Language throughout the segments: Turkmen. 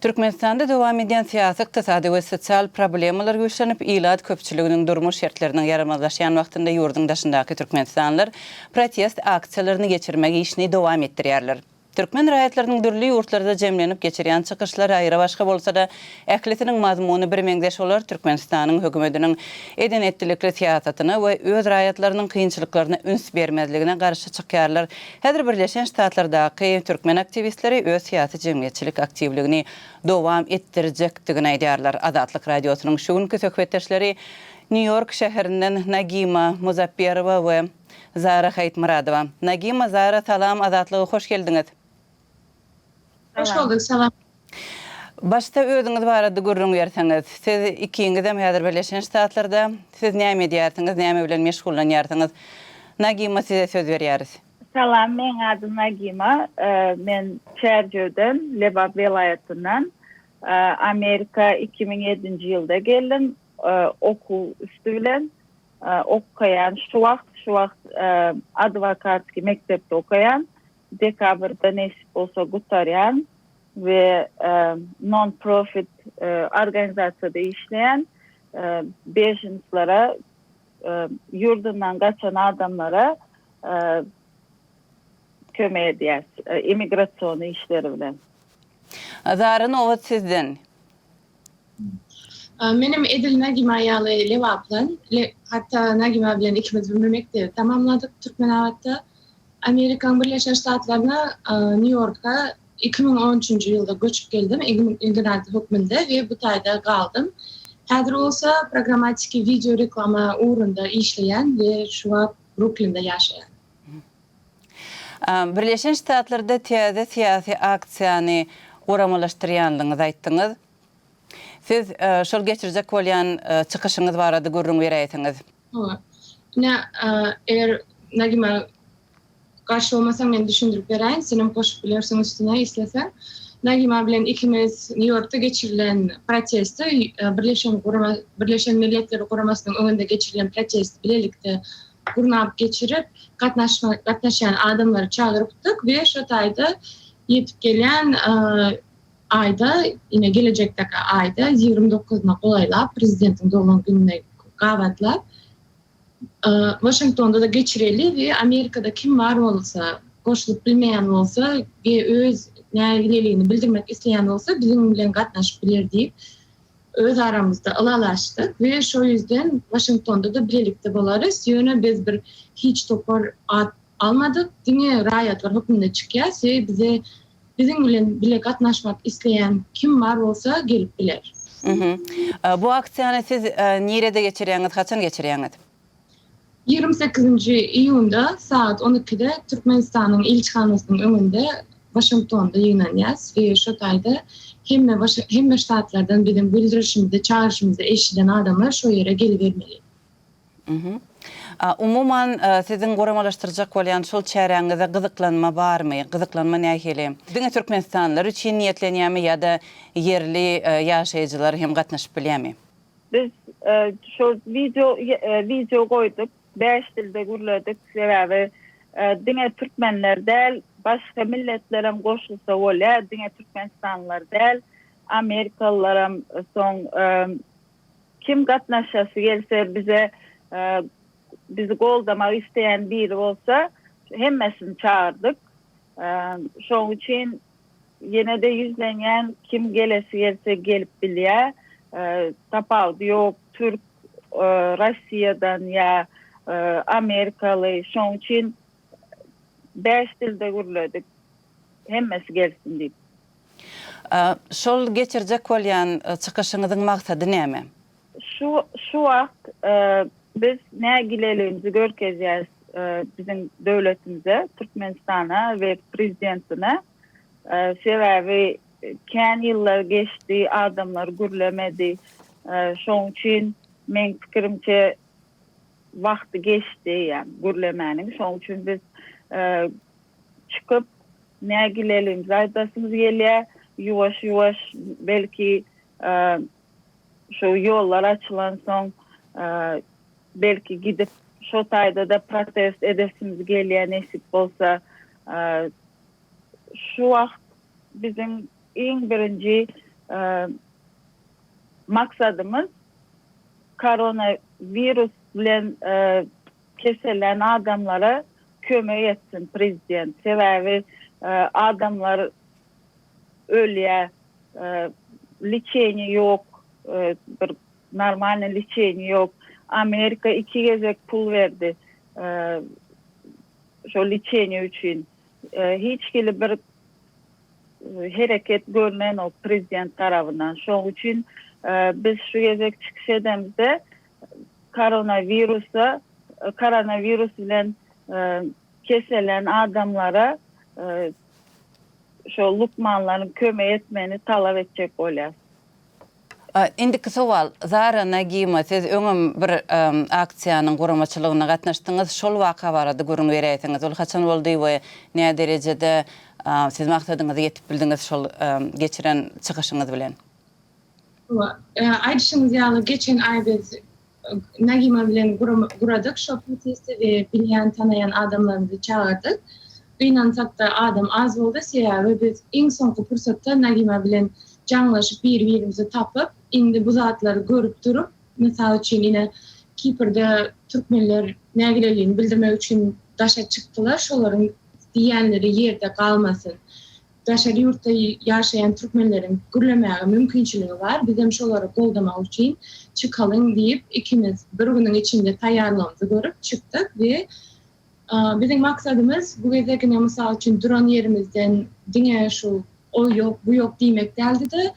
Türkmenistanda dowam eden siyasi, iqtisadi we sosial problemalar güýçlenip, ilad köpçüliginiň durmuş şertleriniň yaramazlaşýan wagtynda ýurdun daşyndaky türkmenistanlylar protest aksiýalaryny geçirmek işini dowam etdirýärler. Türkmen raýatlarynyň dürli ýurtlarda jemlenip geçirýän çykyşlar aýra başga bolsa da, ählisiniň mazmuny bir meňdeş bolar. Türkmenistanyň hökümetiniň eden etdilikli siýasatyna we öz raýatlarynyň kynçylyklaryna üns bermezligine garşy çykýarlar. Häzir Birleşen Ştatlardaky türkmen aktivistleri öz siýasy jemgyýetçilik aktivligini dowam etdirjekdigini aýdýarlar. Azatlyk radiosynyň şu günkü söhbetdeşleri New York şäherinden Nagima Muzafferova we Zara Haytmuradova. Nagima, Zara, salam, Azatlyga hoş geldiňiz. Hoş bulduk, salam. Başta özüňiz barada gurrun berseňiz. Siz ikiňiz hem häzir Birleşen Ştatlarda, siz näme edýärsiňiz, näme bilen meşgullanýarsyňız? Nagima, size söz berýäris. Salam, men adym Nagima. Men Çerjewden, Lebap vilayatyndan Amerika 2007-nji ýylda geldim. Okul üstü bilen okuyan, şu wagt adwokatky mektepde okuyan, dekabrda nesip bolsa gutaryan ve non-profit organizasyada işleyen bejenslara, yurdundan kaçan adamlara kömek edýär, immigrasyony işleri bilen. Zara, nowat sizden? Menim Edil Nagima ýaly Lewaplan, hatta Nagima bilen ikimiz bir mektepde tamamladyk Türkmenabatda. Amerikan Birleşen Ştatlaryna New York'a 2013-nji ýylda göçüp geldim, immigrant hökmünde we bu taýda galdym. Häzir bolsa programmatik video reklama urunda işleyen we şu wagt Brooklyn'da ýaşaýan. Birleşen Ştatlarda täze siýasy aksiýany oramalaşdyrýanlygyňyzy aýtdyňyz. Siz şol geçirjek bolýan çykyşyňyz barada gurrun berýärsiňiz. Nagima karşı olmasam men düşündürüp beräýin, senem koşup bilersiň üstüne islesen. Nagima bilen ikimiz New York'ta geçirilen protesti, Birleşen Milletler Guramasının önünde geçirilen protesti bilelikde gurnap geçirip gatnaşan adamları çağırıpdyk we şu taýda yetip gelen ayda, yine gelecekteki ayda 29'una golaýlap prezidentiň doğum gününe gawatlap Washington'da da geçireli ve Amerika'da kim var olsa, koşulup bilmeyen olsa ve öz nägileliğini bildirmek isteyen olsa bizim bilen gatnaşyp biler diýip öz aramızda alalaşdyk ve şu yüzden Washington'da da birlikte bolarys. Ýöne biz bir hiç topar almadyk. Diňe raýatlar hökmünde çykýas we bize bizim bilen bile gatnaşmak isteyen kim var olsa gelip biler. Bu aksiýany siz nerede geçirýäňiz, haçan geçirýäňiz? 28. iyunda saat 12'de Türkmenistan'ın ilçhanasynyň önünde Washington'da ýygnanýas we şu taýda hemme ştatlardan bizim bildirişimizde, çağrışymyzda eşiden adamlar şu ýere gelivermeli. Umuman sizin goramalaşdyrjak bolýan şol çäreňizde gyzyklanma barmy? Gyzyklanma nähili? Diňe Türkmenistanlylar üçin niýetlenýärmi ýa-da yerli ýaşaýjylar hem gatnaşyp bilýärmi? Biz şu video koyduk, 5 dilde gürledik sebäbi diňe türkmenler däl, başga milletler hem goşulsa bolýar, diňe türkmenistanlylar däl, amerikalılar hem soň kim gatnaşasy gelse bizi goldamak isteyen biri olsa hemmesini çağırdık. Şoň üçin ýene de ýüzlenýän kim gelesi gelse gelip bilýär. Tapawdy ýok, Türk, Russiýadan ýa Amerikaly, şoň üçin 5 dilde gürledik. Hemmesi gelsin diýip. Şol geçirjek bolýan çykyşyňyzyň maksady näme? Şu wagt biz nägileliğimizi görkezýäs bizim döwletimize, Türkmenistana we prezidentine. Sebäbi kän ýyllar geçdi, adamlar gürlemedi. Şoň üçin men pikirimçe wagty geçdi, ýani gürlemäniň. Şoň üçin biz çykyp nägileliğimizi aýdasymiz gelýär. Ýuwaş belki şu ýollar açylan soň belki gidip şu taýda da protest edesimiz gelýär nesip bolsa şu wagt bizim iň birinji maksadımız koronavirüs bilen keselen adamlara kömek etsin prezident. Sebebi adamlar ölüye liçeni yok, bir normal liçeni yok. Amerika 2 gezek pul verdi şu liçeni üçün. Hiç gibi bir hareket görünen o prezident tarafından. Şu için biz şu gezek çıkış edemizde koronavirüs bilen keselen adamlara şu lukmanların kömek etmeni talep edecek olar. Indiki sowal, Zara Nagima, siz öňüm bir aksiýanyň guramaçylygyna gatnaşdyňyz, şol waka barada görüň bereýtiňiz. Ol haçan boldy we näme derejede siz maksadyňyzy ýetip bildiňiz şol geçiren çykyşyňyz bilen? Aýdyşyňyz ýaly geçen aý biz Nagima bilen guradyk, şo protesti we bilýän tanaýan adamlarymyzy çağırdyk. Gynansak da adam az boldy, sebäbi biz iň soňky pursatda Nagima bilen canlaşıp bir-birimizi tapıp, indi bu zatları görüp durup, mesela için yine Kipr'de Türkmenler nägileliğini bildirmek için daşa çıktılar, şoların diýenleri yerde kalmasın. Daşary ýurtda ýaşaýan Türkmenlerin gürlemäge mümkinçiligi var, biz hem şolary goldamak üçin çıkalyň diýip ikimiz bir günüň içinde taýýarlygymyzy görüp çıktık we bizim maksadymız bu gezegine mesela için duran yerimizden diňe şu o yok, bu yok diýmek däldi de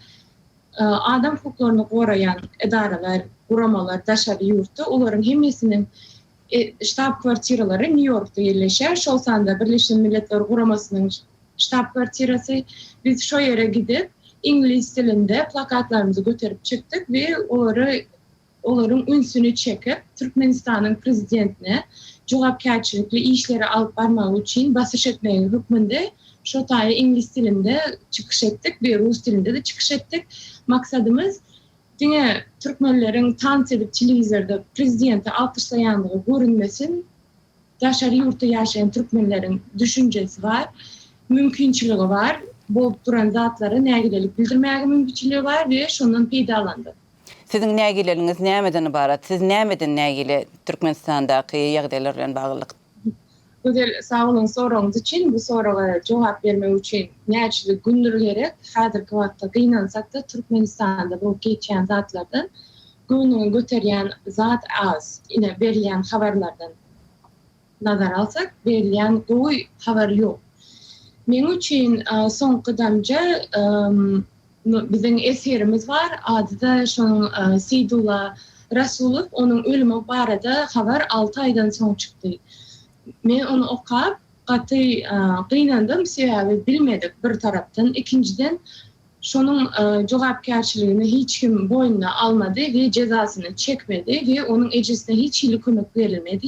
adam hukuklaryny goraýan edaralar, guramalar daşary ýurtda, olaryň hemmesiniň ştab kwartiralary New Yorkda ýerleşýär. Şol sanda Birleşen Milletler Guramasynyň ştab kwartirasy. Biz şo ýere gidip ingliz tilinde plakatlarymyzy göterip çykdyk we olaryň ünsüni çekip Türkmenistanyň prezidentine jogapkärçilikli işleri alyp barmak üçin basyş etmegi hukmynda şo taýy ingliz tilinde çıkış etdik ve rus tilinde de çıkış ettik. Maksadımız diňe Türkmenleriň tans edip telewizorda prezidenti alkışlaýanlygy görünmesin. Daşary ýurtda ýaşaýan Türkmenleriň düşünjesi var, mümkinçiligi var, bolup duran zatlary nägilelik bildirmäge mümkinçiligi var we şondan peýdalandy. Siziň nägileliňiz nämeden ibarat? Siz nämeden nägili Türkmenistandaky ýagdaýlar bilen baglyk? Güzel sağ olun soruňyz için, bu soraga jogap bermek üçin näçe gündür gerek. Häzirki wagtda gynansak da Türkmenistanda bu geçen zatlardan gündüň göterýän zat az. Ine berilýän habarlardan nazar alsak, berilýän gowy habar ýok. Men üçin soňky damja biziň eserimiz var. Adyda şonuň Seydullah Rasulov, onuň ölümi barada habar 6 aýdan soň çykdy. Men onu okap, gaty gynandım, sebäbi bilmedik bir tarapdan. Ikinciden, şonuň jogapkärçiligini hiç kim boynuna almady we jezasyny çekmedi we onuň ejisine hiç hili kömek berilmedi.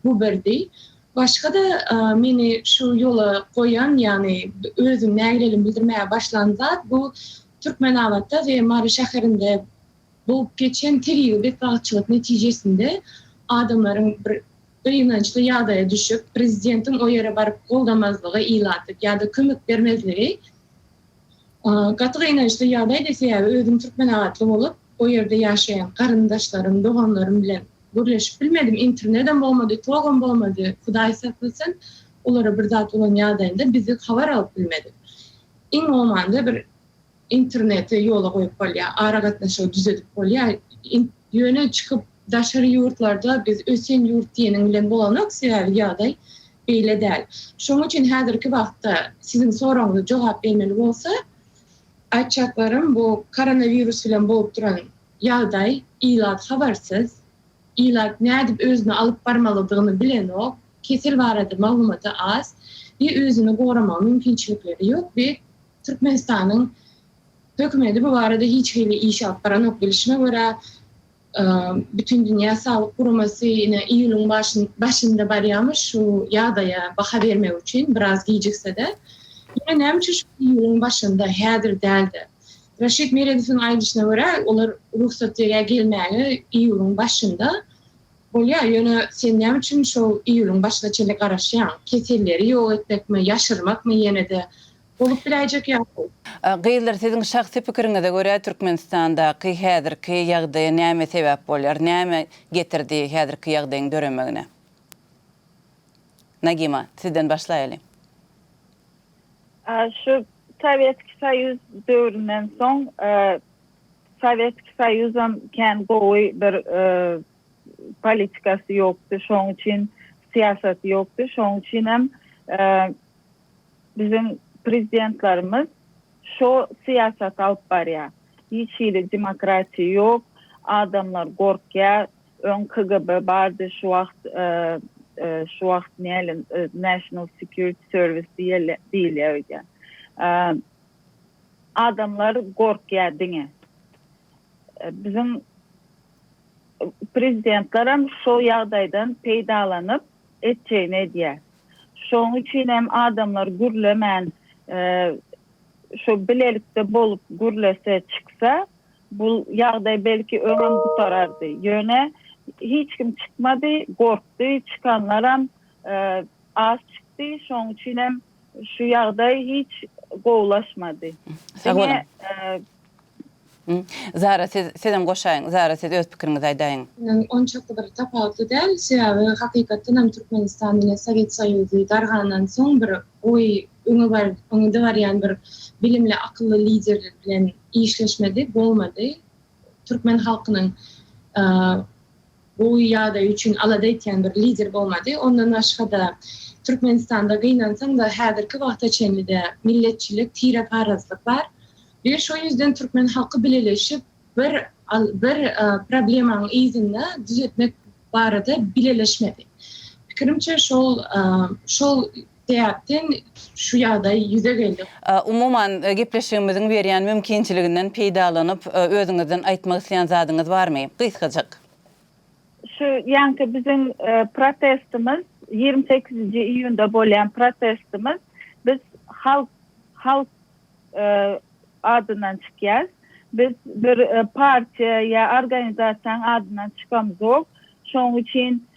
Bu birdi. Başga da meni şu ýola goýan, ýani özüm nägilelim bildirmäge başlan zat, bu Türkmenawatda we Mary şäherinde bolup geçen terýil betbaçylyk netijesinde adamlaryň bir gynançly ýagdaýa düşüp, prezidentiň o ýere baryp goldamazlygy ilatyp ýa-da kömek bermezligi gaty gynançly ýagdaý desä, özüm Türkmenawatly bolup, o ýerde ýaşaýan garyndaşlarym, doganlarym bilen görleşip bilmedim, internetden bolmady, togam bolmady, Hudaý saklasyn, olara bir zat bolan ýagdaýynda bizi habar alyp bilmedik. Iň omanda bir interneti ýola goýup bolýar, ara gatnaşyk düzedip bolýar, ýöne çykyp daşary ýurtlarda biz ösen ýurt diýeniň bilen bolanyk sebäbi ýagdaý beýle däl. Şoň üçin häzirki wagtda siziň soraňyza jogap bermeli bolsa, aýtjaklarym bu koronavirus bilen bolup duran ýagdaý ilat habarsyz, ilat nädip özüni alyp barmalydygyny bilen ok, kesel barada maglumaty az we özüni gorama mümkinçilikleri ýok we Türkmenistanyň hökümeti bu barada hiç hili iş alyp baran ok bilişime görä bütün Dünya Sağlık Guramasy ine iýulyň başynda barýarmy şu ýagdaýa baha bermek üçin biraz gijikse de ýene näme üçin şu iýulyň başynda häzir däldi. Raşid Meredow'un aýdyşyna görä olar ruhsat berýär gelmäge iýulyň başynda bolýar. Ýöne sen näme üçin şu iýulyň başynda çele garaşýan, keselleri ýok etmekmi, ýaşyrmakmy ýene de Bolup bilecek ýa-da. Gyýlar siziň şahsy pikiriňize görä Türkmenistandaky häzirki ýagdaýa näme sebäp bolýar, näme getirdi häzirki ýagdaýyň döremegine? Nagima, sizden başlaýaly. Şu Sovyetski Soýuz döwründen soň Sovyetski Soýuzam kän gowy bir politikasy ýokdy, şoň üçin siýasaty ýokdy, şoň üçin hem bizim prezidentlerimiz şu siýasat alyp barýar. Hiç hili demokratiýa ýok, adamlar gorkýar, ön KGB bardy şu wagt National Security Service diýilýär. Adamlar gorkýar diňe. Bizim prezidentlerim şu ýagdaýdan peýdalanyp etjegini edýär. Şoň üçin hem adamlar gürlemän şu bilelikde bolup gürlese çyksa, bu ýagdaý belki öňem gutarardy. Ýöne hiç kim çykmady, gorkdy, çıkanlaram az çykdy, şoň üçin hem şu ýagdaý hiç gowlaşmady. Zara, sizem goşaýyn. Zara, siz öz pikiriňizi aýdaýyn. Onçakda bir tapawutly däl. Sebäbi hakykatdan hem Türkmenistan bilen Sowet Soýuzy dargandan soň bir öňe barýan bir bilimli, akylly liderler bilen işleşmedi, bolmady. Türkmen halkynyň bu ýagdaý üçin alada etýän bir lider bolmady. Ondan başga Türkmenistanda gynansaň da häzirki wagta çenlide milletçilik, tire parazlyk bar. Bir şu yüzden Türkmen halkı birleşip bir problemanyň izinde düzeltmek barada birleşmedi. Pikirimçe şol täpden şu ýagdaý ýüze geldi. Umuman gepleşigimiziň berýän mümkinçiliginden peýdalanyp özüňizden aýtmak isleýän zadyňyz barmy? Gysgaçak. Şu ýanky bizim protestimiz 28 iýunda bolýan protestimiz biz halk adından çykýar. Biz bir partiýa ýa organizasiýanyň adından çykamyzok. Şoň üçin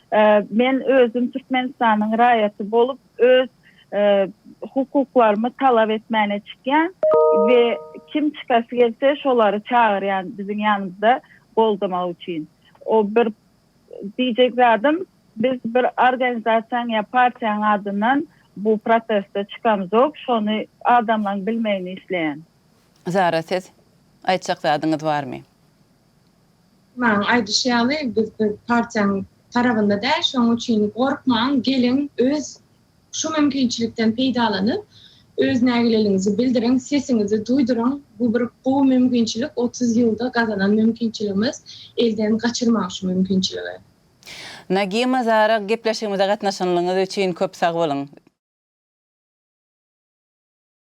men özüm Türkmenistanyň raýaty bolup öz hukuklarymı talap etmäne çykýan we kim çykasy gelse şolary çağırýan biziň ýanymyzda boldamak üçin. O bir diýjek zadym, biz bir organizasiýanyň ýa partiýanyň adından bu protesta çykamyzok. Şonu adamlaryň bilmegini isleýän. Zara, siz aýtjak zadyňyz barmy? Men aýdyşýaly, biz bir partiýanyň tarabynda däl, şoň üçin gorkmaň, gelin öz şu mümkinçilikden peýdalanyp öz nägileliňizi bildirin, sesiňizi duýduryň. Bu bir gowy mümkinçilik, 30 ýylda gazanan mümkinçiligimiz, elden gaçyrmak şu mümkinçiligi. Nagima, Zara, gepleşigimize gatnaşanlygyňyz üçin köp sag bolun.